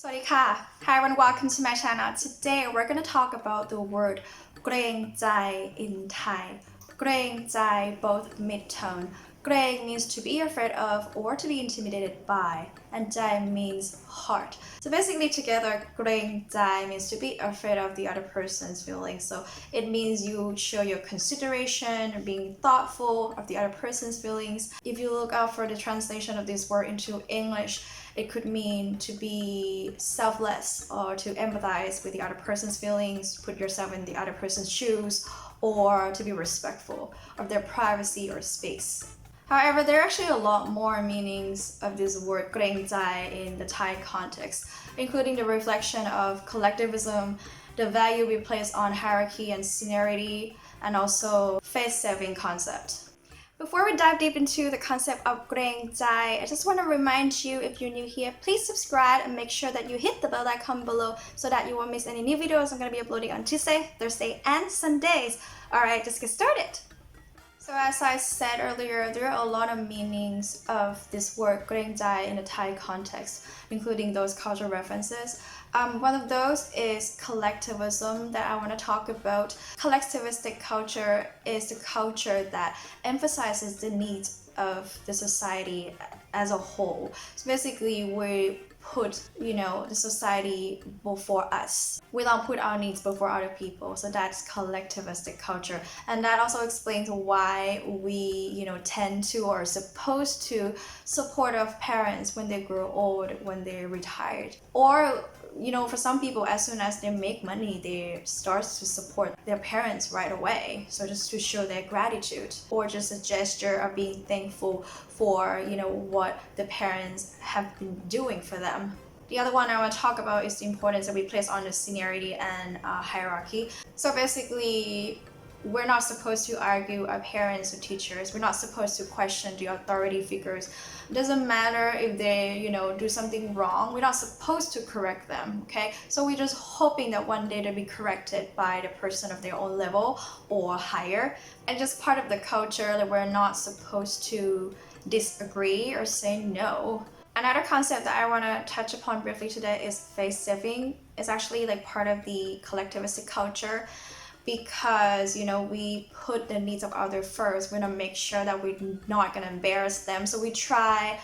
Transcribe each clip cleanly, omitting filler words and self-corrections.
สวัสดีค่ะ Hi everyone, welcome to my channel. Today we're going to talk about the word เกรงใจ in Thai. เกรงใจ both mid-tone. เกรง means to be afraid of or to be intimidated by, and Jai means heart. So basically together, เกรงใจ means to be afraid of the other person's feelings. So it means you show your consideration or being thoughtful of the other person's feelings. If you look out for the translation of this word into English, it could mean to be selfless or to empathize with the other person's feelings, put yourself in the other person's shoes, or to be respectful of their privacy or space. However, there are actually a lot more meanings of this word เกรงใจ in the Thai context, including the reflection of collectivism, the value we place on hierarchy and seniority, and also face-saving concept. Before we dive deep into the concept of เกรงใจ I just want to remind you, if you're new here, please subscribe and make sure that you hit the bell icon below so that you won't miss any new videos I'm going to be uploading on Tuesday, Thursday, and Sundays. Alright, let's get started. So as I said earlier, there are a lot of meanings of this word เกรงใจ in the Thai context, including those cultural references. One of those is collectivism that I want to talk about. Collectivistic culture is the culture that emphasizes the needs of the society as a whole. So basically, we put, the society before us. We don't put our needs before other people. So that's collectivistic culture. And that also explains why we, tend to or are supposed to support our parents when they grow old, when they're retired. Or for some people, as soon as they make money, they start to support their parents right away. So just to show their gratitude, or just a gesture of being thankful for, what the parents have been doing for them. The other one I want to talk about is the importance that we place on the seniority and hierarchy. So basically, we're not supposed to argue our parents or teachers. We're not supposed to question the authority figures. It doesn't matter if they, do something wrong. We're not supposed to correct them, okay? So we're just hoping that one day they'll be corrected by the person of their own level or higher. And just part of the culture that we're not supposed to disagree or say no. Another concept that I want to touch upon briefly today is face-saving. It's actually like part of the collectivistic culture, because we put the needs of others first. We want to make sure that we're not going to embarrass them, so we try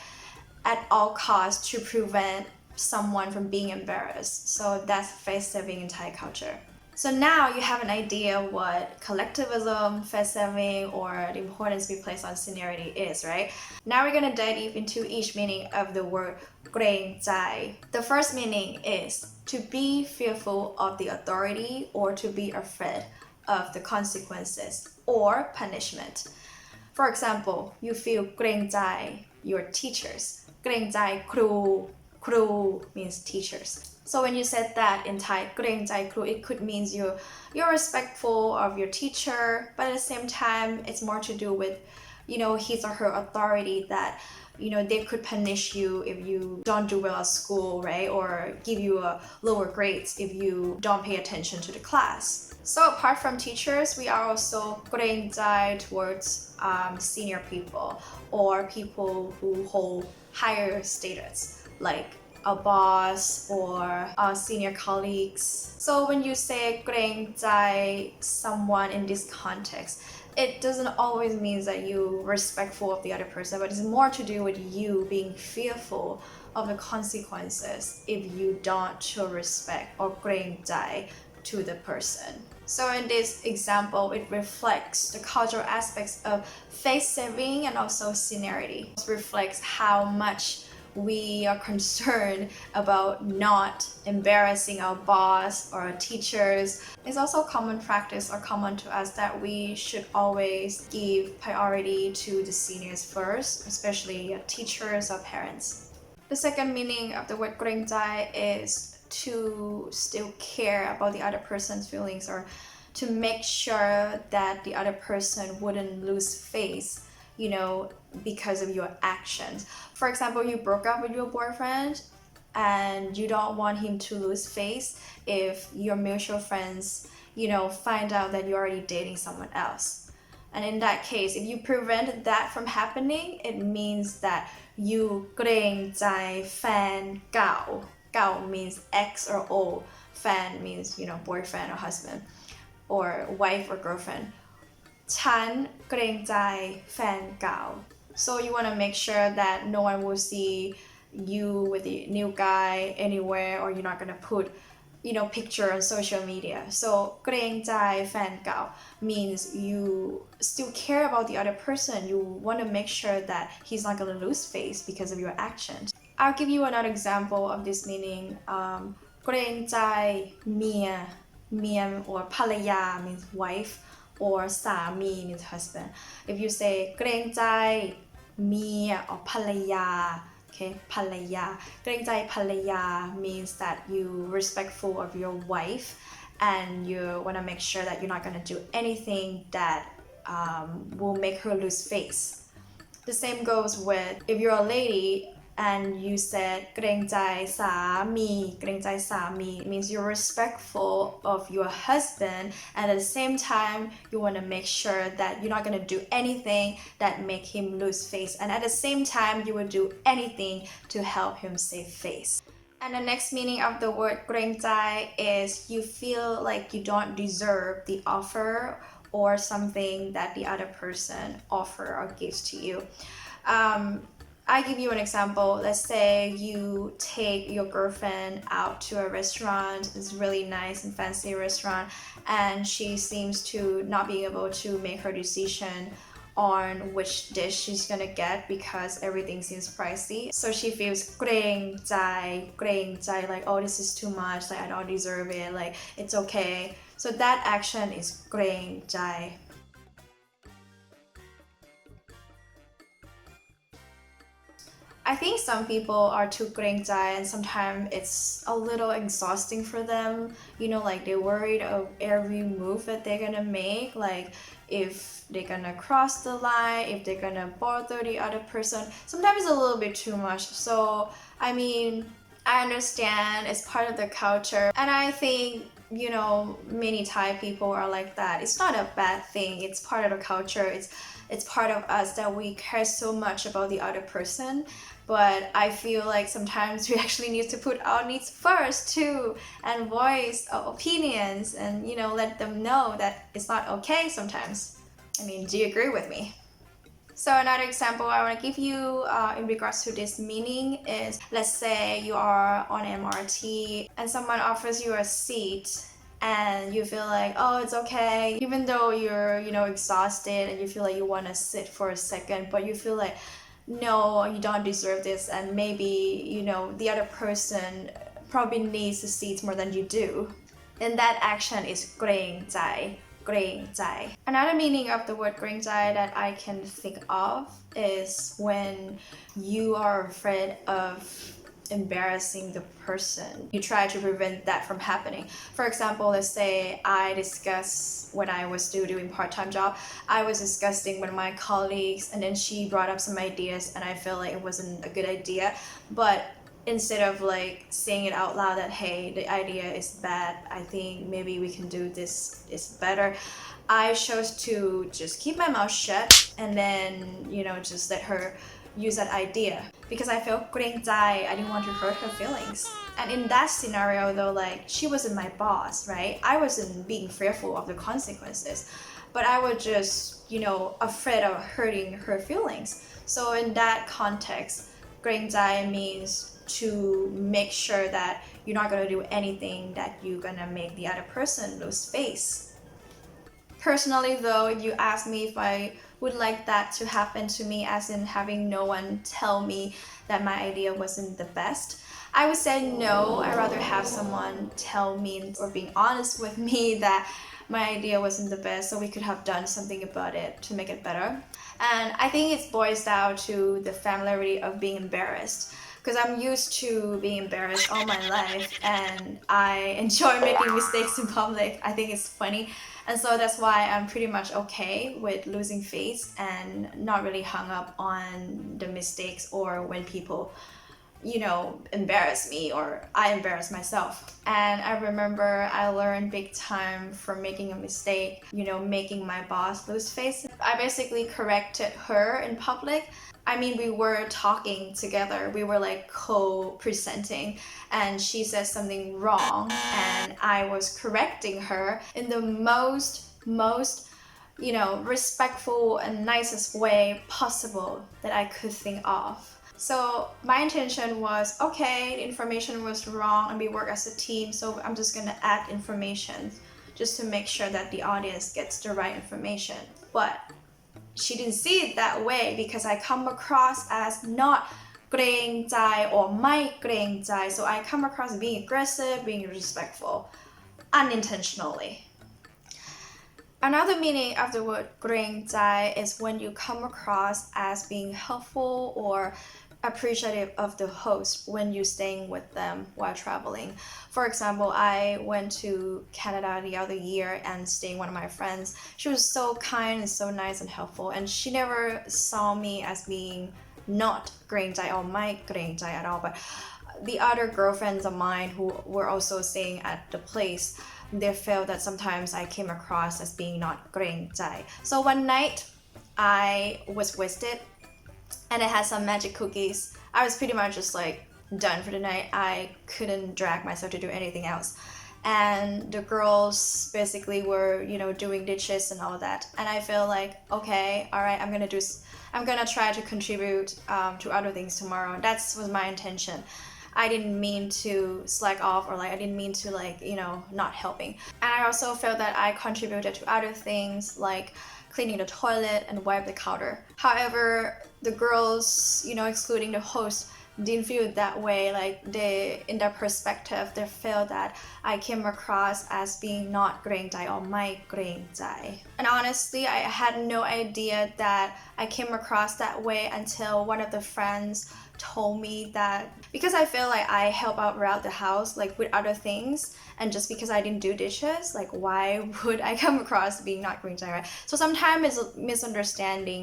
at all costs to prevent someone from being embarrassed. So that's face-saving in Thai culture. So now you have an idea what collectivism, face-saving, or the importance we place on seniority is, right? Now we're going to dive deep into each meaning of the word เกรงใจ The first meaning is to be fearful of the authority or to be afraid of the consequences or punishment. For example, you feel เกรงใจ your teachers. เกรงใจครู ครู means teachers. So when you said that in Thai, เกรงใจครู, it could mean you're respectful of your teacher, but at the same time, it's more to do with, his or her authority that, they could punish you if you don't do well at school, right? Or give you a lower grades if you don't pay attention to the class. So apart from teachers, we are also เกรงใจ towards senior people or people who hold higher status, like a boss or senior colleagues. So when you say เกรงใจ someone in this context, it doesn't always mean that you're respectful of the other person, but it's more to do with you being fearful of the consequences if you don't show respect or เกรงใจ to the person. So in this example, it reflects the cultural aspects of face-saving and also seniority. It reflects how much we are concerned about not embarrassing our boss or our teachers. It's also common practice or common to us that we should always give priority to the seniors first, especially teachers or parents. The second meaning of the word เกรงใจ is to still care about the other person's feelings, or to make sure that the other person wouldn't lose face, because of your actions. For example, you broke up with your boyfriend and you don't want him to lose face if your mutual friends, find out that you're already dating someone else. And in that case, if you prevent that from happening, it means that you เกรงใจแฟนเก่า gao means ex or old. Fan means, boyfriend or husband or wife or girlfriend. ฉันเกรงใจแฟนเก่า so you want to make sure that no one will see you with the new guy anywhere, or you're not gonna put picture on social media. So เกรงใจแฟนเก่า means you still care about the other person. You want to make sure that he's not gonna lose face because of your actions. I'll give you another example of this meaning. เกรงใจเมีย or ภรรยา means wife, or สามี means husband. If you say เกรงใจเมีย or ภรรยา, okay, ภรรยา เกรงใจภรรยา means that you respectful of your wife and you want to make sure that you're not going to do anything that will make her lose face. The same goes with if you're a lady and you said เกรงใจสามี เกรงใจสามี it means you're respectful of your husband, and at the same time you want to make sure that you're not going to do anything that make him lose face, and at the same time you will do anything to help him save face. And the next meaning of the word เกรงใจ is you feel like you don't deserve the offer or something that the other person offer or gives to you. I give you an example. Let's say you take your girlfriend out to a restaurant. It's really nice and fancy restaurant, and she seems to not be able to make her decision on which dish she's gonna get because everything seems pricey. So she feels เกรงใจ, like, oh, this is too much, like I don't deserve it, like it's okay. So that action is เกรงใจ. I think some people are too เกรงใจ and sometimes it's a little exhausting for them. Like they're worried of every move that they're gonna make, like if they're gonna cross the line, if they're gonna bother the other person. Sometimes it's a little bit too much. So, I mean, I understand it's part of the culture, and I think many Thai people are like that. It's not a bad thing. It's part of the culture. It's part of us that we care so much about the other person. But I feel like sometimes we actually need to put our needs first too, and voice our opinions, and let them know that it's not okay sometimes. I mean, do you agree with me? So another example I want to give you in regards to this meaning is, let's say you are on MRT and someone offers you a seat and you feel like, oh, it's okay, even though you're exhausted and you feel like you want to sit for a second, but you feel like, no, you don't deserve this, and maybe the other person probably needs the seats more than you do. Then that action is เกรงใจ. Another meaning of the word เกรงใจ that I can think of is when you are afraid of embarrassing the person. You try to prevent that from happening. For example, let's say I discuss when I was still doing part-time job, I was discussing with my colleagues, and then she brought up some ideas and I felt like it wasn't a good idea. But instead of like saying it out loud that, hey, the idea is bad, I think maybe we can do this is better, I chose to just keep my mouth shut and then just let her use that idea because I felt เกรงใจ. I didn't want to hurt her feelings. And in that scenario though, like, she wasn't my boss, right? I wasn't being fearful of the consequences, but I was just afraid of hurting her feelings. So in that context, เกรงใจ means to make sure that you're not gonna do anything that you're gonna make the other person lose face. Personally though, if you ask me if I would like that to happen to me, as in having no one tell me that my idea wasn't the best, I would say no. I'd rather have someone tell me or being honest with me that my idea wasn't the best, so we could have done something about it to make it better. And I think it boils down to the familiarity of being embarrassed, because I'm used to being embarrassed all my life and I enjoy making mistakes in public. I think it's funny. And so that's why I'm pretty much okay with losing face and not really hung up on the mistakes or when people, embarrass me or I embarrass myself. And I remember I learned big time from making a mistake, making my boss lose face. I basically corrected her in public I mean, we were talking together. We were like co-presenting, and she said something wrong, and I was correcting her in the most respectful and nicest way possible that I could think of. So my intention was, okay, the information was wrong and we work as a team, so I'm just gonna add information just to make sure that the audience gets the right information. But she didn't see it that way because I come across as not เกรงใจ or ไม่เกรงใจ so I come across being aggressive, being respectful, unintentionally. Another meaning of the word เกรงใจ is when you come across as being helpful or appreciative of the host when you're staying with them while traveling. For example, I went to Canada the other year and staying with one of my friends. She was so kind and so nice and helpful, and she never saw me as being not เกรงใจ or ไม่เกรงใจ at all. But the other girlfriends of mine who were also staying at the place, they felt that sometimes I came across as being not เกรงใจ. So one night I was wasted and I had some magic cookies. I was pretty much just like done for the night. I couldn't drag myself to do anything else. And the girls basically were, doing dishes and all that. And I feel like, okay, all right, I'm gonna try to contribute to other things tomorrow. That was my intention. I didn't mean to slack off or I didn't mean to not helping. And I also felt that I contributed to other things like cleaning the toilet and wipe the counter. However, the girls, excluding the host, didn't feel that way. Like in their perspective, they felt that I came across as being not เกรงใจ or ไม่เกรงใจ. And honestly, I had no idea that I came across that way until one of the friends told me that because I feel like I help out around the house like with other things, and just because I didn't do dishes, like why would I come across being not เกรงใจ, right? So sometimes it's a misunderstanding,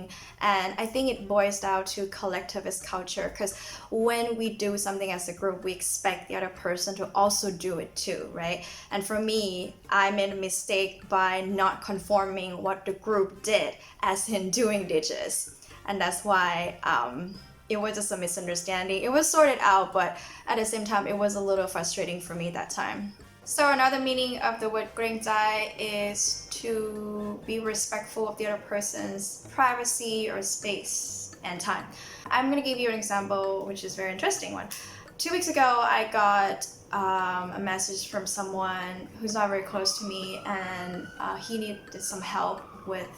and I think it boils down to collectivist culture, because when we do something as a group, we expect the other person to also do it too, right? And for me, I made a mistake by not conforming what the group did, as in doing dishes, and that's why it was just a misunderstanding. It was sorted out, but at the same time, it was a little frustrating for me that time. So another meaning of the word เกรงใจ is to be respectful of the other person's privacy or space and time. I'm going to give you an example, which is a very interesting one. 2 weeks ago, I got a message from someone who's not very close to me, and he needed some help with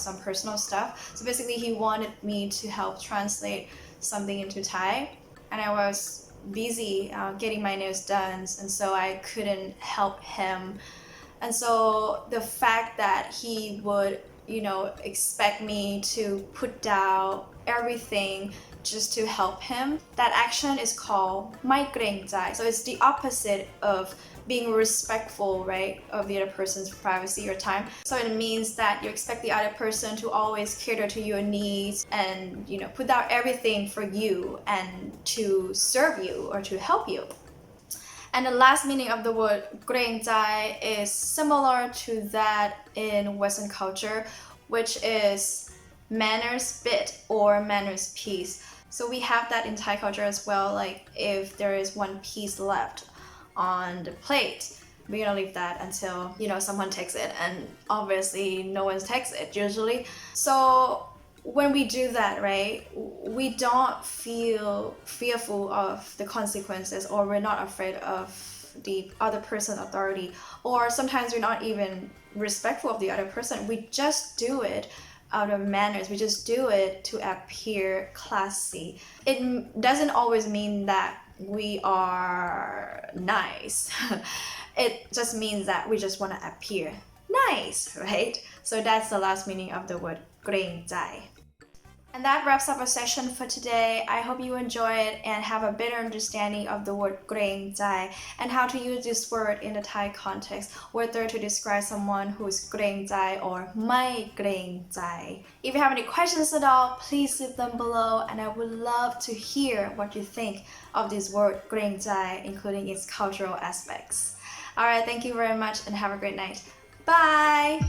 some personal stuff. So basically he wanted me to help translate something into Thai, and I was busy getting my nails done, and so I couldn't help him. And so the fact that he would expect me to put down everything just to help him, that action is called ไม่เกรงใจ. So it's the opposite of being respectful, right, of the other person's privacy or time. So it means that you expect the other person to always cater to your needs and put out everything for you and to serve you or to help you. And the last meaning of the word เกรงใจ is similar to that in Western culture, which is manners bit or manners piece. So we have that in Thai culture as well, like if there is one piece left on the plate, we're gonna leave that until someone takes it, and obviously no one takes it usually. So when we do that, right, we don't feel fearful of the consequences, or we're not afraid of the other person's authority, or sometimes we're not even respectful of the other person. We just do it out of manners. We just do it to appear classy. It doesn't always mean that we are nice. It just means that we just want to appear nice, right? So that's the last meaning of the word เกรงใจ. And that wraps up our session for today. I hope you enjoy it and have a better understanding of the word เกรงใจ and how to use this word in the Thai context, whether to describe someone who is เกรงใจ or ไม่เกรงใจ. If you have any questions at all, please leave them below, and I would love to hear what you think of this word เกรงใจ, including its cultural aspects. Alright, thank you very much and have a great night. Bye!